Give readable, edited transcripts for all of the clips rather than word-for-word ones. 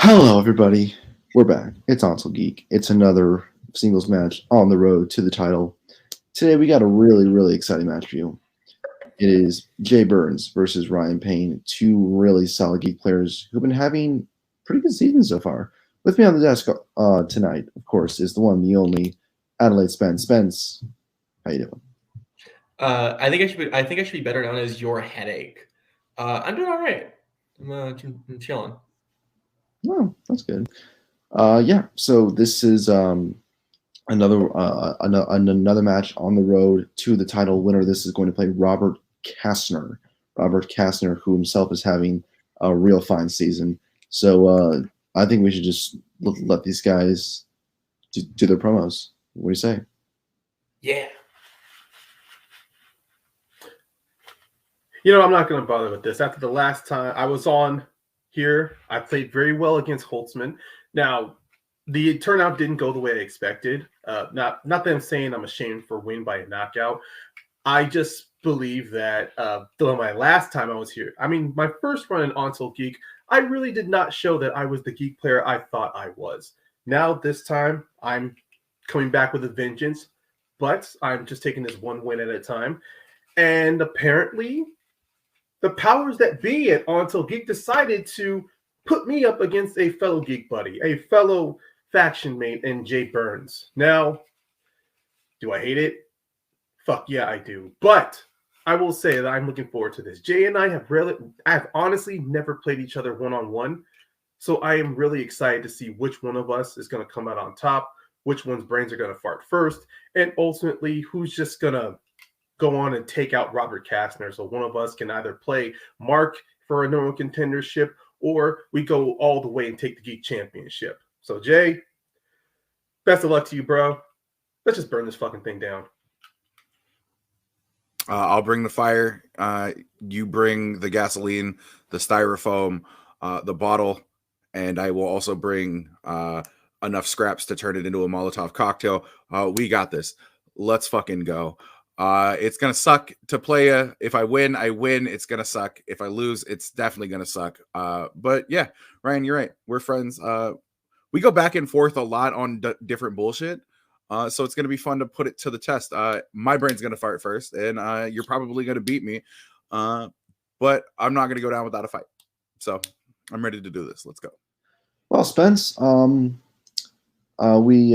Hello, everybody. We're back. It's ONTL Geek. It's another singles match on the road to the title. Today, we got a really, really exciting match for you. It is Jay Burnz versus Ryan Payne, two really solid Geek players who've been having pretty good seasons so far. With me on the desk tonight, of course, is the one, the only Adelaide Spence. Spence, how you doing? I think I should be better known as your headache. I'm doing all right. I'm chilling. Oh, that's good. Yeah. So this is another match on the road to the title. Winner. This is going to play Robert Kastner. Robert Kastner, who himself is having a real fine season. So I think we should just let these guys do their promos. What do you say? Yeah. I'm not going to bother with this. After the last time I was on here, I played very well against Holtzman. Now, the turnout didn't go the way I expected. Not that I'm saying I'm ashamed for win by a knockout. I just believe that my last time I was here, my first run in ONTL Geek, I really did not show that I was the Geek player I thought I was. Now, this time, I'm coming back with a vengeance, but I'm just taking this one win at a time. And apparently, the powers that be at ONTL Geek decided to put me up against a fellow Geek buddy, a fellow faction mate in Jay Burnz. Now, do I hate it? Fuck yeah, I do. But I will say that I'm looking forward to this. Jay and I have honestly never played each other one-on-one. So I am really excited to see which one of us is going to come out on top, which one's brains are going to fart first, and ultimately who's just going to go on and take out Robert Kastner. So one of us can either play Mark for a normal contendership, or we go all the way and take the Geek Championship. So Jay, best of luck to you, bro. Let's just burn this fucking thing down. I'll bring the fire. You bring the gasoline, the styrofoam, the bottle, and I will also bring enough scraps to turn it into a Molotov cocktail. We got this. Let's fucking go. It's gonna suck to play if I win, I win. It's gonna suck. If I lose, it's definitely gonna suck. But yeah, Ryan, you're right. We're friends. We go back and forth a lot on different bullshit. So it's gonna be fun to put it to the test. My brain's gonna fart first, and you're probably gonna beat me. But I'm not gonna go down without a fight. So I'm ready to do this. Let's go. Well, Spence, we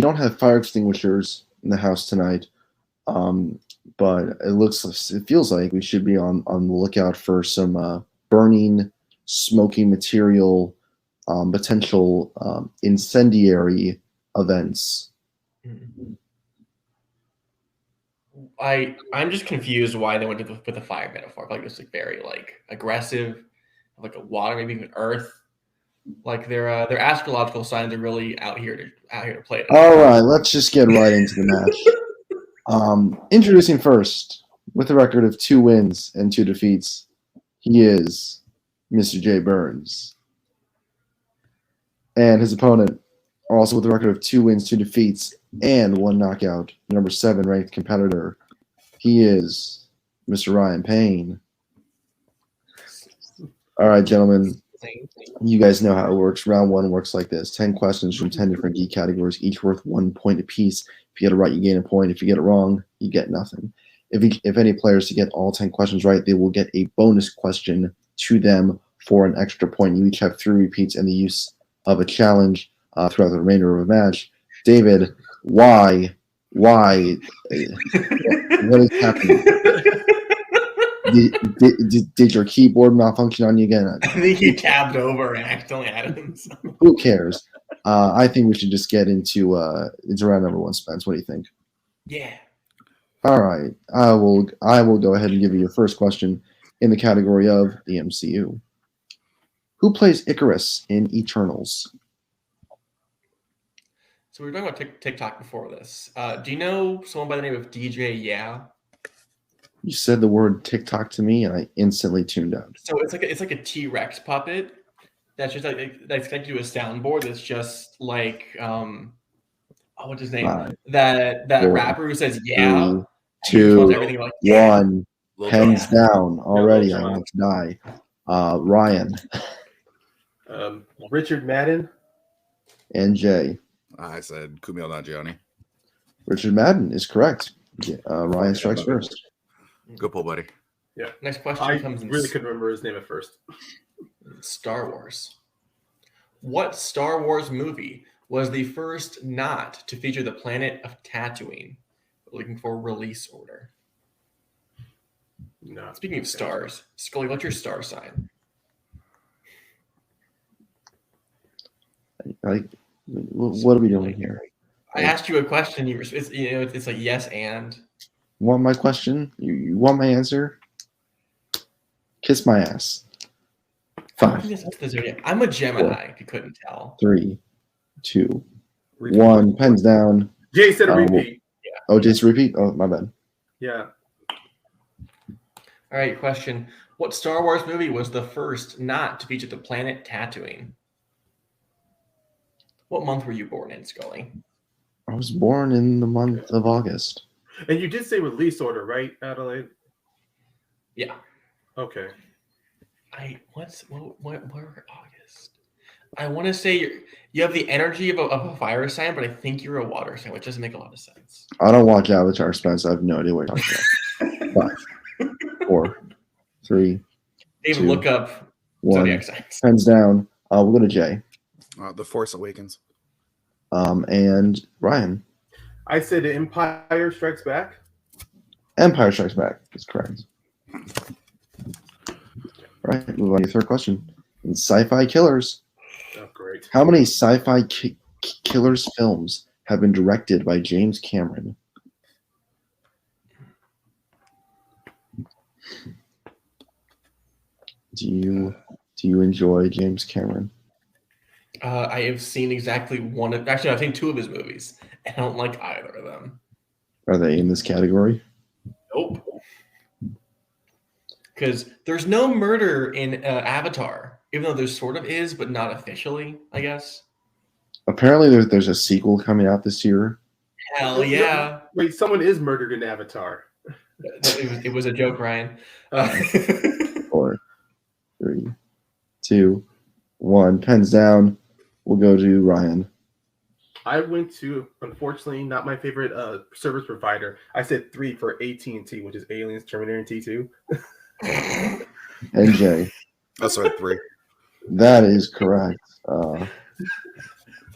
don't have fire extinguishers in the house tonight. But it feels like we should be on the lookout for some burning, smoking material, potential incendiary events. I'm just confused why they went with the fire metaphor. Like it's like very aggressive, like a water, maybe even earth. Like their astrological signs are really out here to play it. All right, let's just get right into the match. Introducing first, with a record of 2 wins and 2 defeats, he is Mr. Jay Burnz. And his opponent, also with a record of 2 wins, 2 defeats, and 1 knockout, number 7 ranked competitor, he is Mr. Ryan Payne. All right, gentlemen, you guys know how it works. Round 1 works like this. 10 questions from 10 different geek categories, each worth 1 point apiece. If you get it right, you gain a point. If you get it wrong, you get nothing. If any players to get all 10 questions right, they will get a bonus question to them for an extra point. You each have 3 repeats and the use of a challenge throughout the remainder of a match. David, why? What is happening? Did your keyboard malfunction on you again? I think he tabbed over and accidentally added himself. Who cares? I think we should just get into round number 1, Spence. What do you think? Yeah. All right. I will go ahead and give you your first question in the category of the MCU. Who plays Icarus in Eternals? So we were talking about TikTok before this. Do you know someone by the name of DJ Yeah? You said the word TikTok to me, and I instantly tuned out. So it's like a T-Rex puppet that's just that's connected to a soundboard. That's just like what's his name? That 4, rapper who says yeah. 3, 2, 1. Hands down already. I want to die. Ryan. Richard Madden. And Jay. I said Kumail Nanjiani. Richard Madden is correct. Ryan strikes first. Good pull, buddy. Yeah. Next question I comes in really couldn't remember his name at first. Star Wars. What Star Wars movie was the first not to feature the planet of Tatooine? We're looking for release order. No. Speaking of stars, Scully, what's your star sign? What are we doing here? I asked you a question. It's like yes and. You want my question? You want my answer? Kiss my ass. I 5, think that's the zodiac. I'm a Gemini. If you couldn't tell. 3, 2, 1. Pens down. Jay said a repeat. Oh, just repeat. Oh, my bad. Yeah. All right, question. What Star Wars movie was the first not to feature the planet Tatooine? What month were you born in, Scully? I was born in the month of August. And you did say release order, right, Adelaide? Yeah. Okay. What August? I want to say you have the energy of a fire sign, but I think you're a water sign, which doesn't make a lot of sense. I don't watch Avatar, Spence. I have no idea what you're talking about. 5, 4, 3, David, 2, look up 1. zodiac signs. Pens down. We'll go to Jay. The Force Awakens. And Ryan. I said Empire Strikes Back. Empire Strikes Back is correct. All right, move on to your third question. In sci-fi killers, Oh, great. how many sci-fi killers films have been directed by James Cameron? Do you enjoy James Cameron? I have seen exactly one. Actually, I've seen 2 of his movies. I don't like either of them. Are they in this category? Nope. Because there's no murder in Avatar, even though there sort of is, but not officially, I guess. Apparently, there's a sequel coming out this year. Hell yeah. Wait, someone is murdered in Avatar. It was a joke, Ryan. 4, 3, 2, 1. Pens down. We'll go to Ryan. I went to, unfortunately, not my favorite service provider. I said 3 for AT&T, which is Aliens, Terminator, and T2. And Jay. That's right, 3. That is correct.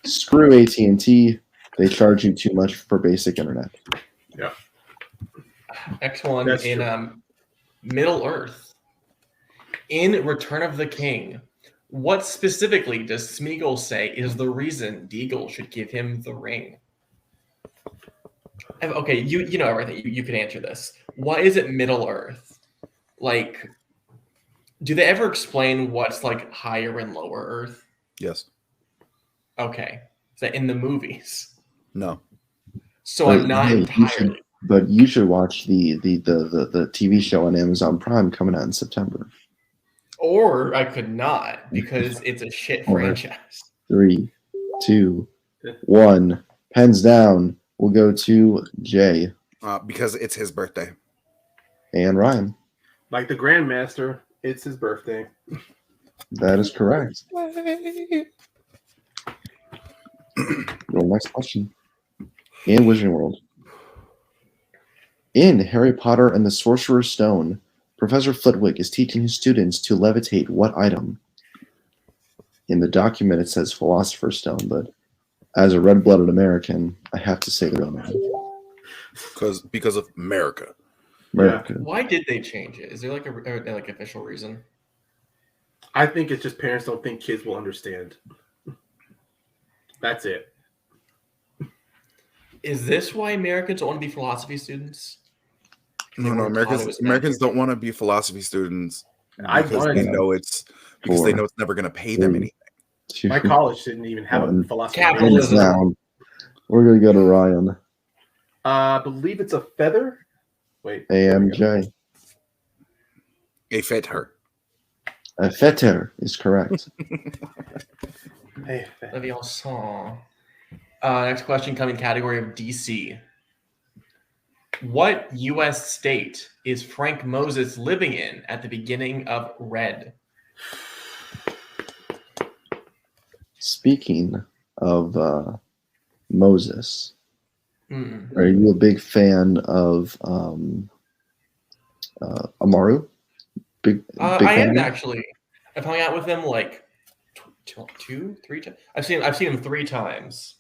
Screw AT&T. They charge you too much for basic internet. Yeah. Next one. That's in true. Middle Earth. In Return of the King, what specifically does Smeagol say is the reason Deagle should give him the ring? Okay, you know everything. You can answer this. Why is it Middle Earth? Like, do they ever explain what's like higher and lower Earth? Yes. Okay. Is that in the movies? No. So But, I'm not hey, entirely. But you should watch the TV show on Amazon Prime coming out in September. Or I could not because it's a shit franchise. 3, 2, 1. Pens down. We'll go to Jay Because it's his birthday. and Ryan. Like the Grandmaster, it's his birthday. That is correct. Your next question. In Wizarding World. In Harry Potter and the Sorcerer's Stone, Professor Flitwick is teaching his students to levitate what item? In the document, it says Philosopher's Stone, but as a red-blooded American, I have to say the real name. Because of America. America. Why did they change it? Is there like a official reason? I think it's just parents don't think kids will understand. That's it. Is this why Americans don't want to be philosophy students? No, Americans don't want to be philosophy students because they know it's never going to pay them anything. 2, My college didn't even have a philosophy. Capitalism. down. We're gonna go to Ryan. I believe it's a feather. Wait. AMJ. A fetter. A fetter is correct. Hey, Leviosa. Next question coming category of DC. What U.S. state is Frank Moses living in at the beginning of Red? Speaking of Moses, Mm. are you a big fan of Amaru? Big I fan am of him? actually. I've hung out with him like 3 times. I've seen him 3 times,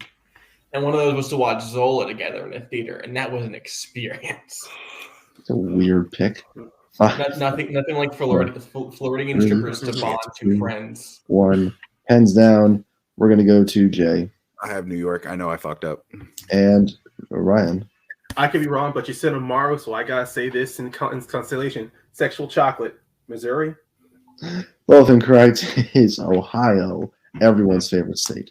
and one of those was to watch Zola together in a theater, and that was an experience. It's a weird pick. Nothing like Floridian strippers to bond two friends. 1. Hands down. We're gonna go to Jay I have New York. I know I fucked up. and Ryan. I could be wrong, but you said Amaro, so I gotta say this in constellation: sexual chocolate, Missouri. Both incorrect. Is Ohio, everyone's favorite state.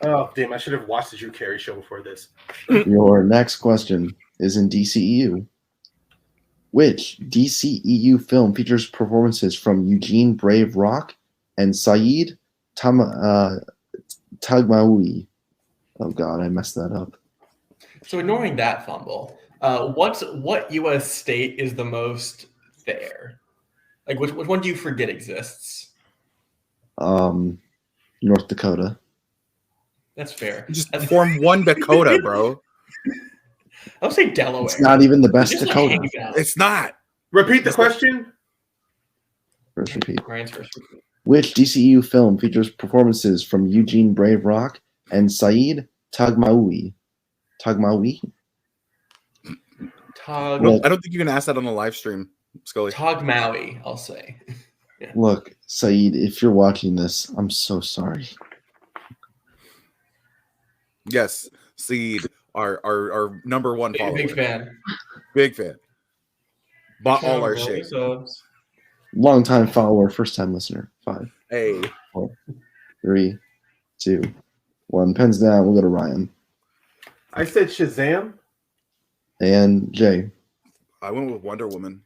Oh damn! I should have watched the Drew Carey show before this. Your next question is in DCEU. Which DCEU film features performances from Eugene Brave Rock and Saeed Tagmaoui? Oh god, I messed that up. So ignoring that fumble, what U.S. state is the most there? Like which one do you forget exists? North Dakota. That's fair. Just form one Dakota, bro. I'll say Delaware. It's not even the best Just like Dakota. hangs out. It's not. Repeat the question. First repeat. Ryan's first repeat. Which DCEU film features performances from Eugene Brave Rock and Saeed Tagmaoui? Tagmaoui? Tog Well, I don't think you can ask that on the live stream, Scully. Maui, I'll say. Look, Saeed, if you're watching this, I'm so sorry. Yes, Seed, our number one follower. Big fan. Big fan. Bought all our Really shit. subs. Long-time follower, first-time listener. 5, Hey, 4, 3, 2, 1. Pens down. We'll go to Ryan. I said Shazam. And Jay. I went with Wonder Woman.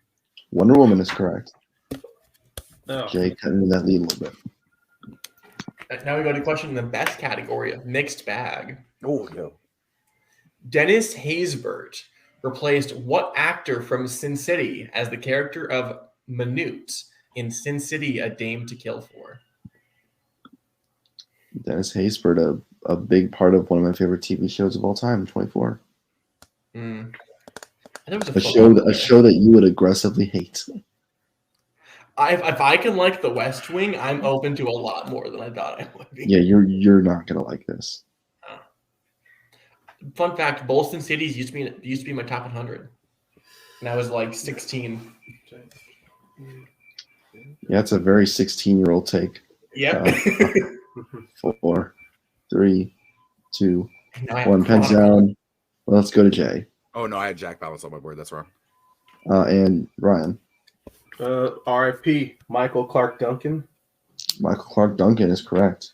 Wonder Woman is correct. Oh. Jay cutting that lead a little bit. Now we go to question in the best category of mixed bag. Oh no. Dennis Haysbert replaced what actor from Sin City as the character of Manute in Sin City: A Dame to Kill For? Dennis Haysbert, a big part of one of my favorite TV shows of all time, 24. A show that you would aggressively hate. If I can like The West Wing, I'm open to a lot more than I thought I would be. Yeah, you're not gonna like this. Fun fact: both Sin Cities used to be my top 100, and I was like 16. Yeah, it's a very 16-year-old take. Yep. 4, 3, 2, Now I have 1. Pens Chronicle. down. Let's go to Jay. Oh no, I had Jack Balance on my board. That's wrong. And Ryan. RFP, Michael Clark Duncan. Michael Clark Duncan is correct.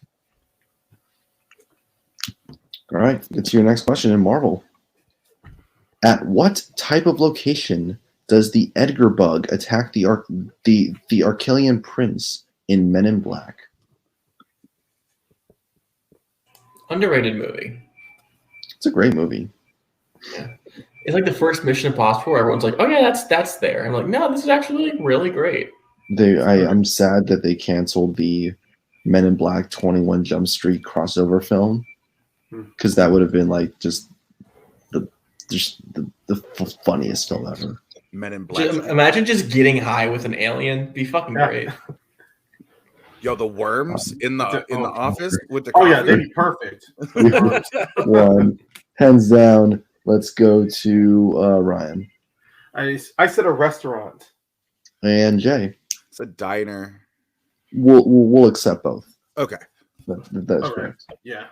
All right, get to your next question in Marvel. At what type of location does the Edgar bug attack the Archelian prince in Men in Black? Underrated movie. It's a great movie. Yeah. It's like the first Mission Impossible where everyone's like, oh yeah, that's there. I'm like, no, this is actually really great. I'm sad that they canceled the Men in Black 21 Jump Street crossover film, because that would have been like just the funniest film ever. Men in Black. Imagine just getting high with an alien. Be fucking great. Yo, the worms in the office with the Oh yeah, coffee. they'd be perfect. 1. Hands down. Let's go to Ryan I said a restaurant. and Jay. It's a diner. We'll accept both. Okay. That's Okay. correct. Yeah.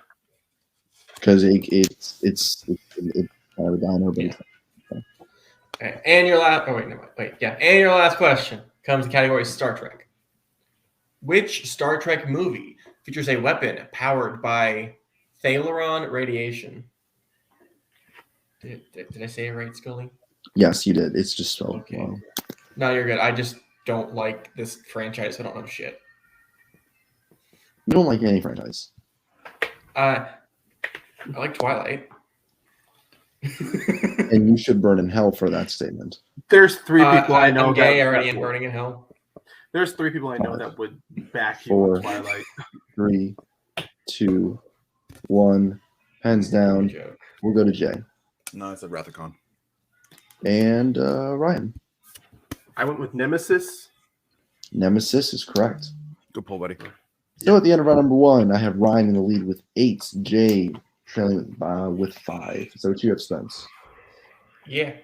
Because it's kind of a diner, but it's Okay. And your last. Oh wait, never mind. Wait, yeah. And your last question comes in the category Star Trek. Which Star Trek movie features a weapon powered by Thalaron radiation? Did I say it right, Scully? yes, you did. It's just spelled Okay. wrong. No, you're good. I just don't like this franchise. I don't know shit. You don't like any franchise. I like Twilight. And you should burn in hell for that statement. There's 3 people I know I'm gay that already and burning in hell. There's 3 people I know that would back you 4. on Twilight. 3, 2, 1. Pens down. Joke. We'll go to Jay. No, I said Rathacon. And Ryan. I went with Nemesis. Nemesis is correct. Good pull, buddy. So at the end of round number 1, I have Ryan in the lead with 8, Jay trailing with 5. So what you have, Spence? Yeah.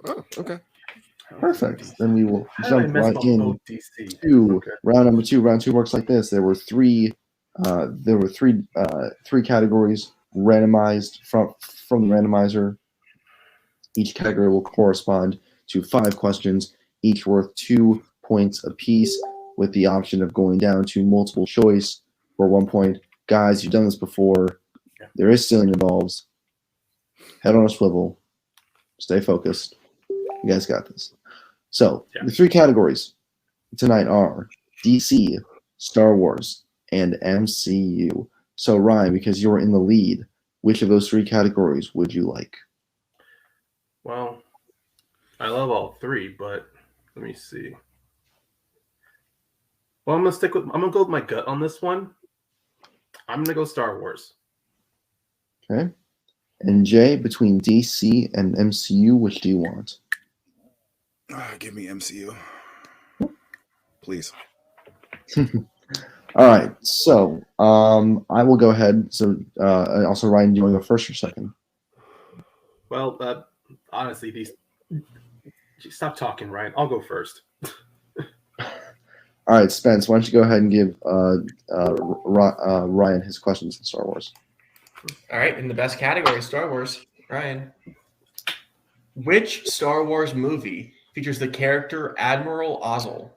Oh, okay. Perfect. Then we will How did I jump mess right up in both DC? to Okay. round number 2. Round 2 works like this. There were three categories randomized from the randomizer. Each category will correspond to 5 questions, each worth 2 points apiece, with the option of going down to multiple choice for 1 point. Guys, you've done this before. There is stealing involved. Head on a swivel. Stay focused. You guys got this. So, the 3 categories tonight are DC, Star Wars, and MCU. So, Ryan, because you're in the lead, which of those 3 categories would you like? Well, I love all 3, but let me see. Well, I'm gonna go with my gut on this one. I'm gonna go Star Wars. Okay. And Jay, between DC and MCU, which do you want? Give me MCU. Please. All right. So, I will go ahead. So, also, Ryan, do you want to go first or second? Well, honestly, stop talking, Ryan. I'll go first. All right, Spence, why don't you go ahead and give Ryan his questions in Star Wars? All right. In the best category, Star Wars. Ryan. Which Star Wars movie features the character Admiral Ozzel?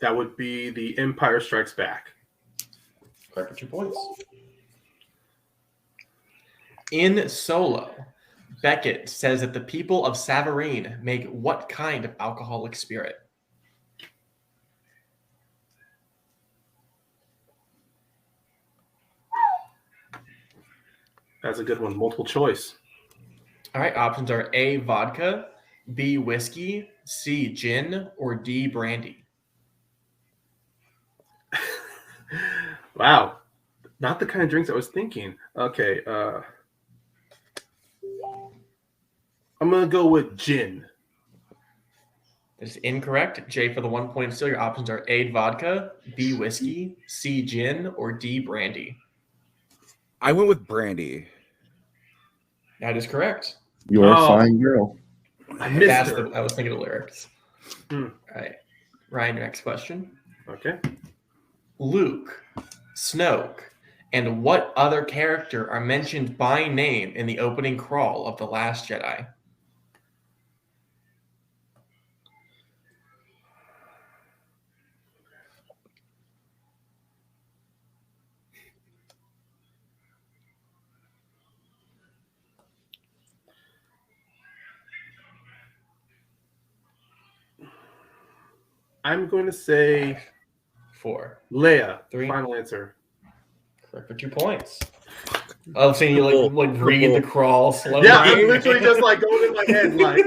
That would be The Empire Strikes Back. Correct for 2 points. In Solo, Beckett says that the people of Savareen make what kind of alcoholic spirit? That's a good one. Multiple choice. All right. Options are A, vodka, B, whiskey, C, gin, or D, brandy. Wow. Not the kind of drinks I was thinking. Okay. I'm going to go with gin. That is incorrect. Jay, for the 1 point still, your options are A, vodka, B, whiskey, C, gin, or D, brandy. I went with brandy. That is correct. You're a fine girl. I missed her. I was thinking of lyrics. Hmm. All right. Ryan, your next question. Okay. Luke, Snoke, and what other character are mentioned by name in the opening crawl of The Last Jedi? I'm going to say 5, 4, Leia. 3. Final answer. Correct for 2 points. I've seen you like read the crawl slowly. Yeah, I'm literally just like going in my head like.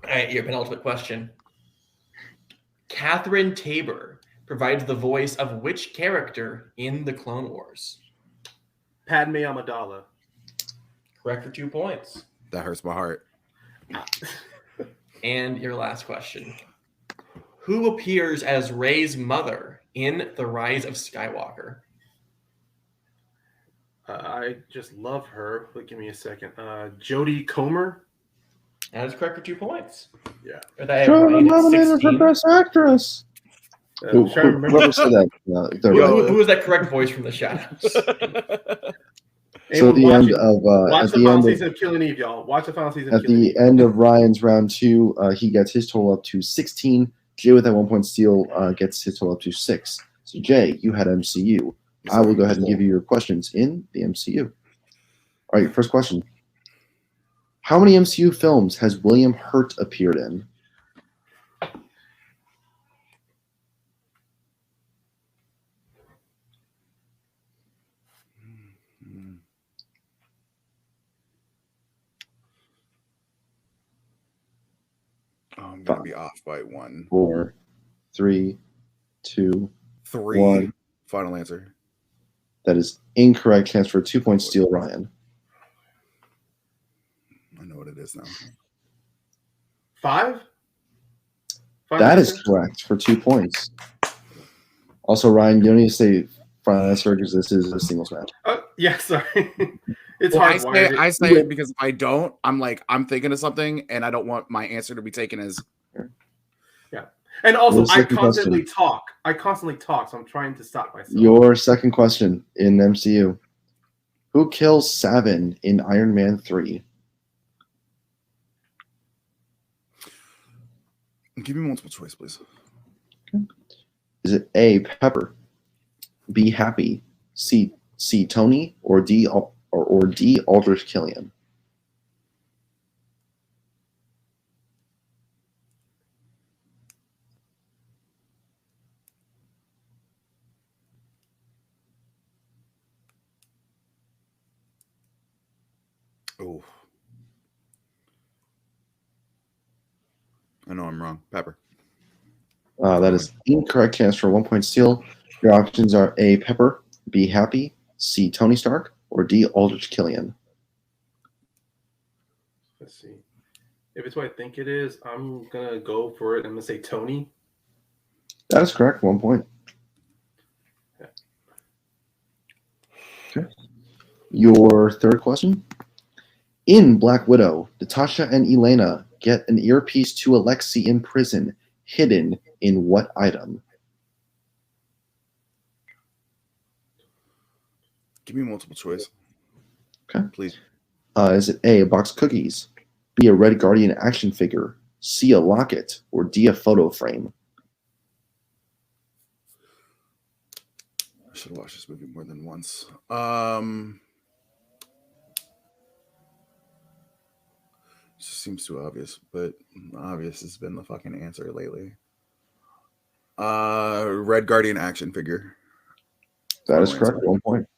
All right, your penultimate question. Catherine Tabor provides the voice of which character in the Clone Wars? Padme Amidala. Correct for 2 points. That hurts my heart. And your last question. Who appears as Rey's mother in The Rise of Skywalker? I just love her. But give me a second. Jodie Comer. That is correct for 2 points. Yeah. Sure, nominated for Best Actress. I'm trying to remember. Whoever said that, they're right. Who was that correct voice from the shadows? So at the end of watch the final season of Killing Eve, y'all. Watch the final season. At the end of Ryan's round 2, he gets his total up to 16. Jay with that 1 point steal gets his total up to 6. So Jay, you had MCU. I will go ahead and give you your questions in the MCU. All right, your first question. How many MCU films has William Hurt appeared in? I'm going to be off by 1. 4, 3, 2, 3. 1. Final answer. That is incorrect. Chance for a 2-point steal, Ryan. I know what it is now. 5? That is correct for 2 points. Also, Ryan, you don't need to say final answer because this is a singles match. Yeah, sorry. It's Well, hard. I say it because if I don't, I'm thinking of something, and I don't want my answer to be taken as. Yeah, and also Your I second constantly question. talk. So I'm trying to stop myself. Your second question in MCU. Who kills Savin in Iron Man 3? Give me multiple choice, please. Is it A, Pepper, B, Happy, C, Tony, or D, Aldrich Killian? Oh, I know I'm wrong. Pepper. That is incorrect. Chance for a 1-point steal. Your options are A, Pepper, B, Happy, C, Tony Stark, or D, Aldrich Killian. Let's see. If it's what I think it is, I'm gonna go for it. I'm gonna say Tony. That is correct. 1 point. Yeah. Okay. Your third question. In Black Widow, Natasha and Elena get an earpiece to Alexei in prison, hidden in what item? Give me multiple choice. Okay. Please. Is it A, a box of cookies, B, a Red Guardian action figure, C, a locket, or D, a photo frame? I should have watched this movie more than once. Just seems too obvious, but obvious has been the fucking answer lately. Red Guardian action figure. That is correct. 1 point.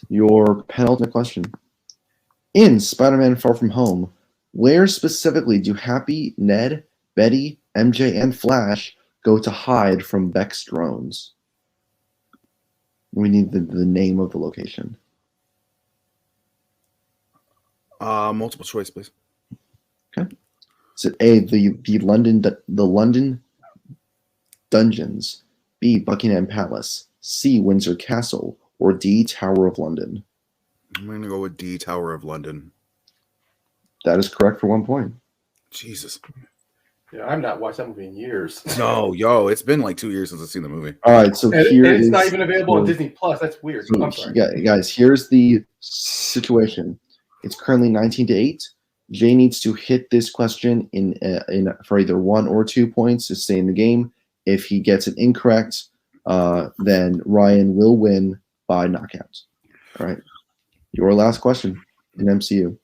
Your penultimate question. In Spider-Man Far From Home, where specifically do Happy, Ned, Betty, MJ, and Flash go to hide from Beck's drones? We need the name of the location. Multiple choice, please. Okay. Is it A, the London Dungeons, B, Buckingham Palace, C, Windsor Castle, or D, Tower of London? I'm going to go with D, Tower of London. That is correct for 1 point. Jesus. Yeah, I've not watched that movie in years. No, it's been like 2 years since I've seen the movie. All right, so and here it's is not even available on Disney Plus. That's weird. So, I'm sorry. yeah, guys, here's the situation. It's currently 19-8. Jay needs to hit this question in for either 1 or 2 points to stay in the game. If he gets it incorrect, then Ryan will win by knockout. All right. Your last question in MCU.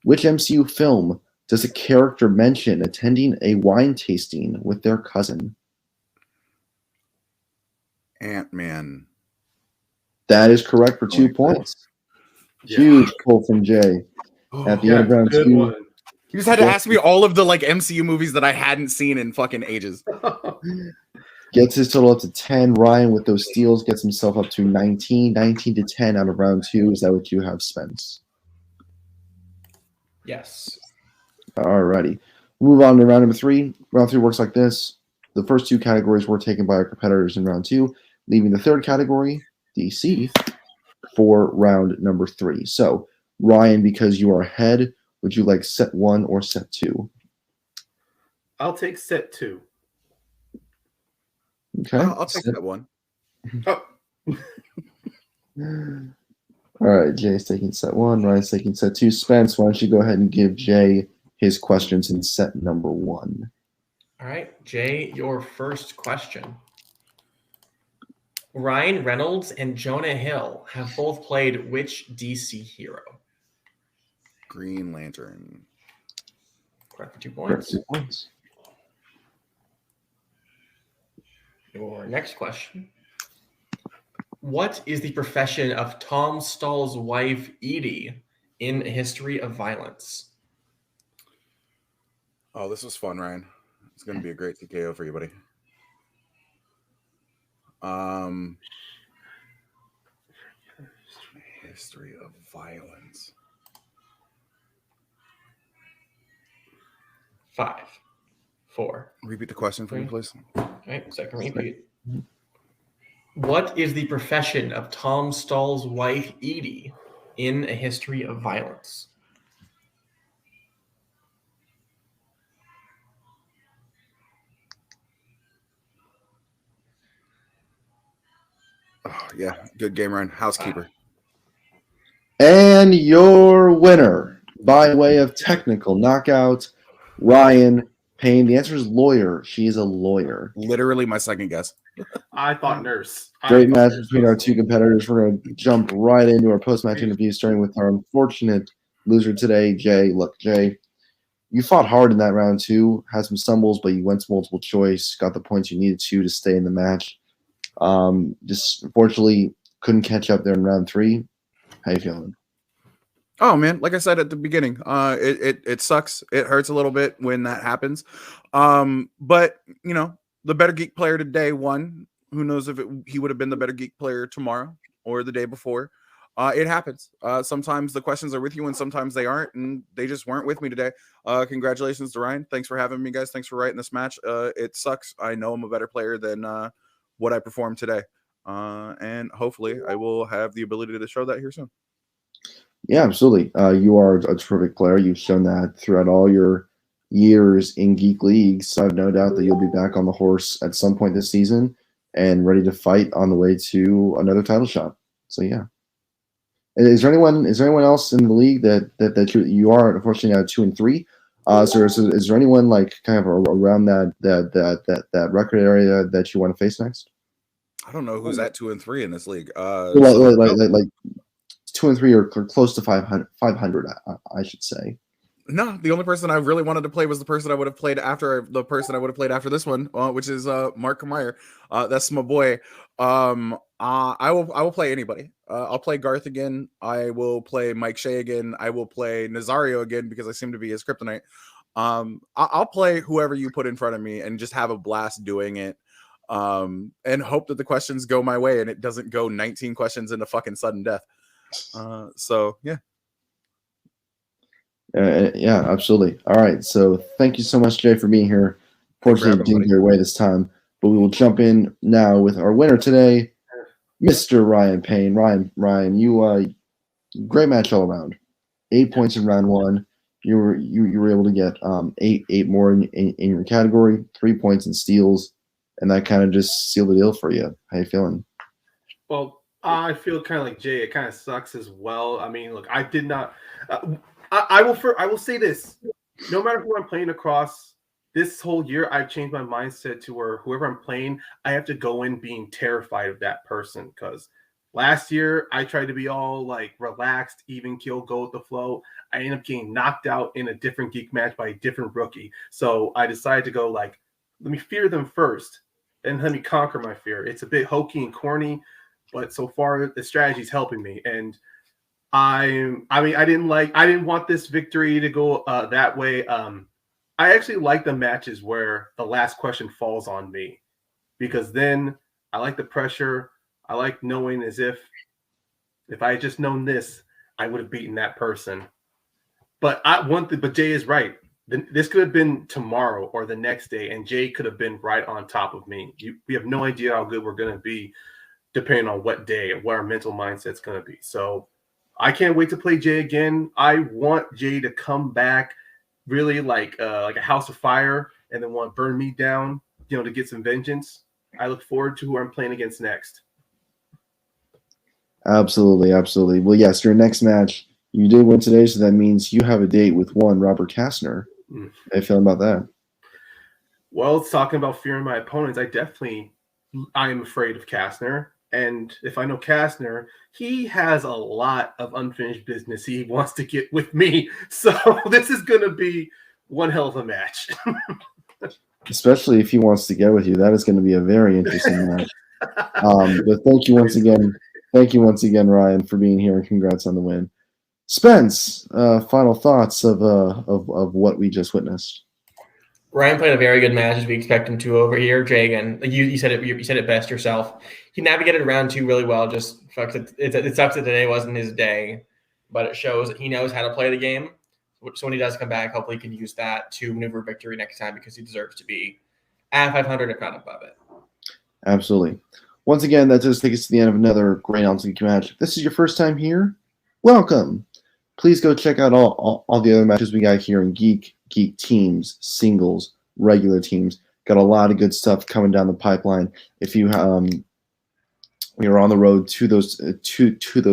Which MCU film does a character mention attending a wine tasting with their cousin? Ant-Man. That is correct for 2 points. Yeah. Huge pull from Jay. At the end of round good 2. one. You just had to ask me all of the like MCU movies that I hadn't seen in fucking ages. Gets his total up to 10. Ryan, with those steals, gets himself up to 19. 19-10 out of round 2. Is that what you have, Spence? Yes. Alrighty. Move on to round number 3. Round 3 works like this. The first 2 categories were taken by our competitors in round 2, leaving the third category, DC, for round number 3. So, Ryan, because you are ahead, would you like set 1 or set 2? I'll take set 2. Okay. I'll take that one. Oh. All right, Jay's taking set 1. Ryan's taking set 2. Spence, why don't you go ahead and give Jay his questions in set number 1? All right, Jay, your first question. Ryan Reynolds and Jonah Hill have both played which DC hero? Green Lantern. Correct for 2 Correct, points. 2 points. Your next question. What is the profession of Tom Stahl's wife, Edie, in A History of Violence? Oh, this was fun, Ryan. It's going to be a great TKO for you, buddy. History of violence. 5, 4. Repeat the question for me, please. Okay, second repeat. What is the profession of Tom Stahl's wife, Edie, in A History of Violence? Oh, yeah, good game, Ryan. Housekeeper. And your winner, by way of technical knockout, Ryan Payne. The answer is lawyer. She is a lawyer. Literally my second guess. I thought nurse. Great match between our two competitors. We're going to jump right into our post-match interview, starting with our unfortunate loser today, Jay. Look, Jay, you fought hard in that round two, had some stumbles, but you went to multiple choice, got the points you needed to stay in the match. Just unfortunately couldn't catch up there in round three. How you feeling? Oh man, like I said at the beginning, it sucks. It hurts a little bit when that happens. But you know, the better geek player today won. Who knows if he would have been the better geek player tomorrow or the day before. It happens. Sometimes the questions are with you and sometimes they aren't, and they just weren't with me today. Congratulations to Ryan. Thanks for having me, guys. Thanks for writing this match. It sucks. I know I'm a better player than what I performed today. And hopefully I will have the ability to show that here soon. Yeah, absolutely. You are a terrific player. You've shown that throughout all your years in Geek Leagues. So I have no doubt that you'll be back on the horse at some point this season and ready to fight on the way to another title shot. So yeah. Is there anyone else in the league that you are unfortunately now 2-3? So is there anyone like kind of around that record area that you want to face next? I don't know who's at 2-3 in this league. Like 2-3 or close to 500, I should say. No, the only person I really wanted to play was the person I would have played after this one, which is Mark Meyer. That's my boy. I will play anybody. I'll play Garth again. I will play Mike Shea again. I will play Nazario again because I seem to be his kryptonite. I'll play whoever you put in front of me and just have a blast doing it. And hope that the questions go my way and it doesn't go 19 questions into fucking sudden death. So yeah. Yeah, absolutely. All right. So thank you so much, Jay, for being here. Fortunately, didn't get your way this time, but we will jump in now with our winner today, Mr. Ryan Payne. Ryan, you great match all around. 8 points in round one. You were able to get eight more in your category, 3 points in steals, and that kind of just sealed the deal for you. How you feeling? Well, I feel kind of like Jay. It kind of sucks as well. I mean, look, I did not. I will say this: no matter who I'm playing across, this whole year I've changed my mindset to where whoever I'm playing, I have to go in being terrified of that person. Because last year I tried to be all like relaxed, even kill, go with the flow. I ended up getting knocked out in a different geek match by a different rookie. So I decided to go like, let me fear them first, and let me conquer my fear. It's a bit hokey and corny, but so far the strategy is helping me. And I didn't want this victory to go that way. I actually like the matches where the last question falls on me, because then I like the pressure. I like knowing as if I had just known this, I would have beaten that person. But but Jay is right. This could have been tomorrow or the next day, and Jay could have been right on top of me. We have no idea how good we're going to be, depending on what day and what our mental mindset's going to be. So I can't wait to play Jay again. I want Jay to come back really like a house of fire and then want to burn me down, to get some vengeance. I look forward to who I'm playing against next. Absolutely. Well, yes, your next match, you did win today, so that means you have a date with one Robert Kastner. How you feeling about that? Well, it's talking about fearing my opponents. I am afraid of Kastner. And if I know Kastner, he has a lot of unfinished business he wants to get with me. So this is going to be one hell of a match. Especially if he wants to get with you. That is going to be a very interesting match. But thank you once again. Thank you once again, Ryan, for being here, and congrats on the win. Spence, final thoughts of what we just witnessed. Ryan played a very good match as we expect him to over here. Jay, again, like you said it best yourself. He navigated round 2 really well. Just sucks it sucks that today wasn't his day, but it shows that he knows how to play the game. So when he does come back, hopefully he can use that to maneuver victory next time because he deserves to be at 500, if not above it. Absolutely. Once again, that does take us to the end of another great ONTL match. If this is your first time here, welcome. Please go check out all the other matches we got here in Geek teams, singles, regular teams. Got a lot of good stuff coming down the pipeline. If you we are on the road to those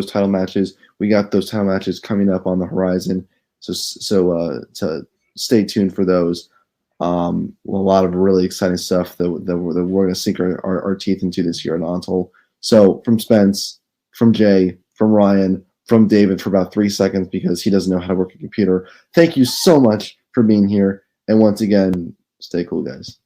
title matches, we got those title matches coming up on the horizon. So to stay tuned for those. A lot of really exciting stuff that we're going to sink our teeth into this year in ONTL. So from Spence, from Jay, from Ryan, from David for about 3 seconds because he doesn't know how to work a computer. Thank you so much for being here. And once again, stay cool, guys.